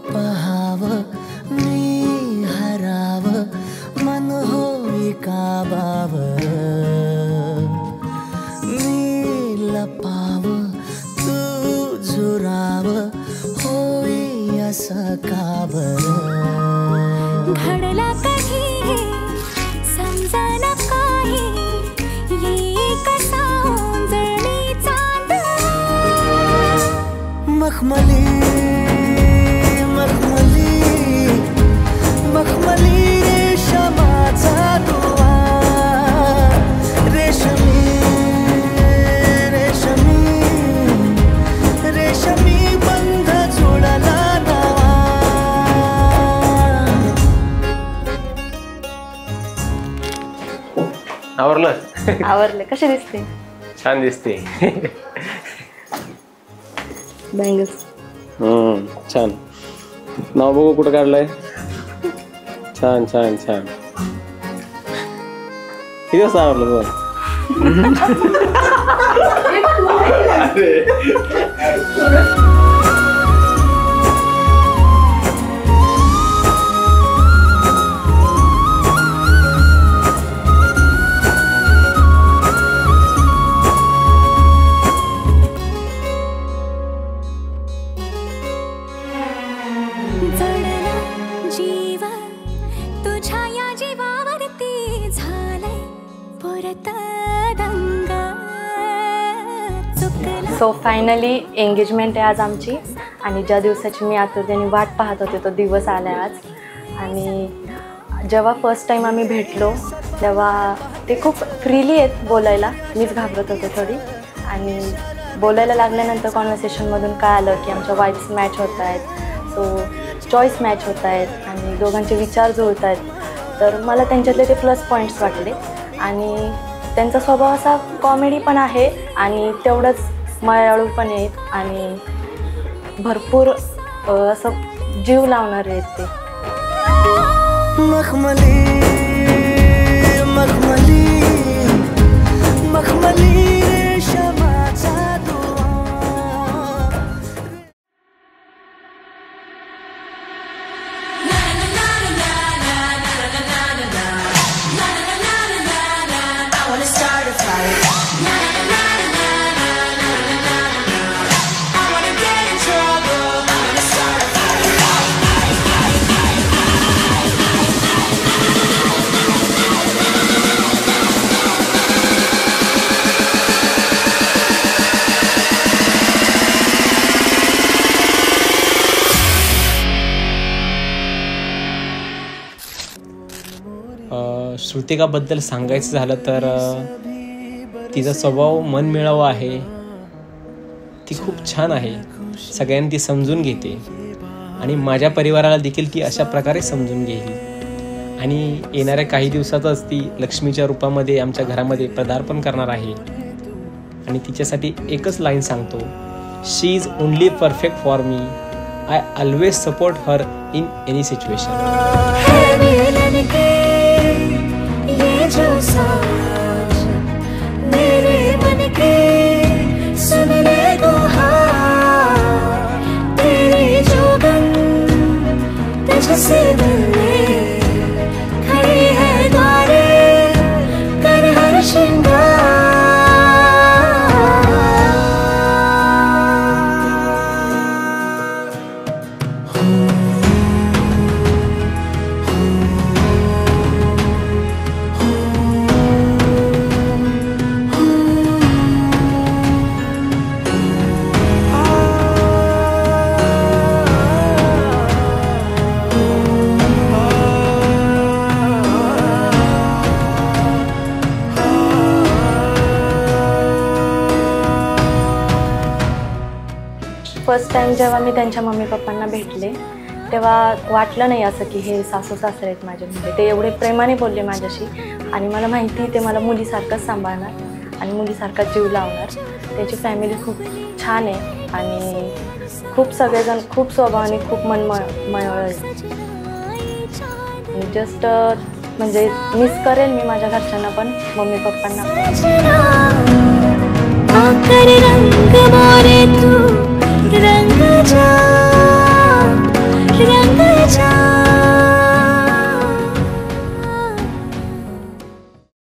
पहाव मी हराव मन होई काबाव मी लपाव तू झुराव होई असं का बरं घडला कधी समजना काही ये कसा जळली चांद मखमली मखमली मखमली रेशमाचा दुवा रेशमी रेशमी रेशमी बंध जोडला नवा आवरलं कशी दिसते छान दिसते बँगल्स छान नाव बघू कुठं काढलंय छान छान छान किती वाजता आवडलं तुला सो फायनली एंगेजमेंट आहे आज आमची आणि ज्या दिवसाची मी आतुरतेने वाट पाहत होते तो दिवस आला आहे आज। आणि जेव्हा फर्स्ट टाईम आम्ही भेटलो तेव्हा ते खूप फ्रीली आहेत बोलायला, मीच घाबरत होते थोडी। आणि बोलायला लागल्यानंतर कॉन्व्हर्सेशनमधून काय आलं की आमच्या वाईफ्स मॅच होत आहेत, सो चॉईस मॅच होत आहेत आणि दोघांचे विचार जुळत आहेत। तर मला त्यांच्यातले ते प्लस पॉईंट्स वाटले आणि त्यांचा स्वभाव असा कॉमेडी पण आहे आणि तेवढंच मायाळू पण आहेत आणि भरपूर असं जीव लावणारे आहेत ते। मखमली मखमली मखमली रेशमाचा दुवा श्रुतिकाबद्दल सांगायचं झालं तर तिचा स्वभाव मनमिळावा आहे, ती खूप छान आहे, सगळ्यांनी ती समजून घेते आणि माझ्या परिवाराला देखील ती अशा प्रकारे समजून घेईल। आणि येणाऱ्या काही दिवसातच ती लक्ष्मीच्या रूपामध्ये आमच्या घरामध्ये पदार्पण करणार आहे आणि तिच्यासाठी एकच लाईन सांगतो, she is only perfect for me, I always support her in any situation. जो साज मेरे मन के सुन ले गुहार तेरी जोगन तुझसे मिलने खड़ी है द्वारे कर हर श्रृंगार। फर्स्ट टाईम जेव्हा मी त्यांच्या मम्मी पप्पांना भेटले तेव्हा वाटलं नाही असं की हे सासू सासरे आहेत माझे, म्हणजे ते एवढे प्रेमाने बोलले माझ्याशी आणि मला माहिती ते मला मुलीसारखंच सांभाळणार आणि मुलीसारखाच जीव लावणार। त्याची फॅमिली खूप छान आहे आणि खूप सगळेजण खूप स्वभावाने खूप मनमळ आहे। जस्ट म्हणजे मिस करेल मी माझ्या घरच्यांना पण मम्मी पप्पांना पण।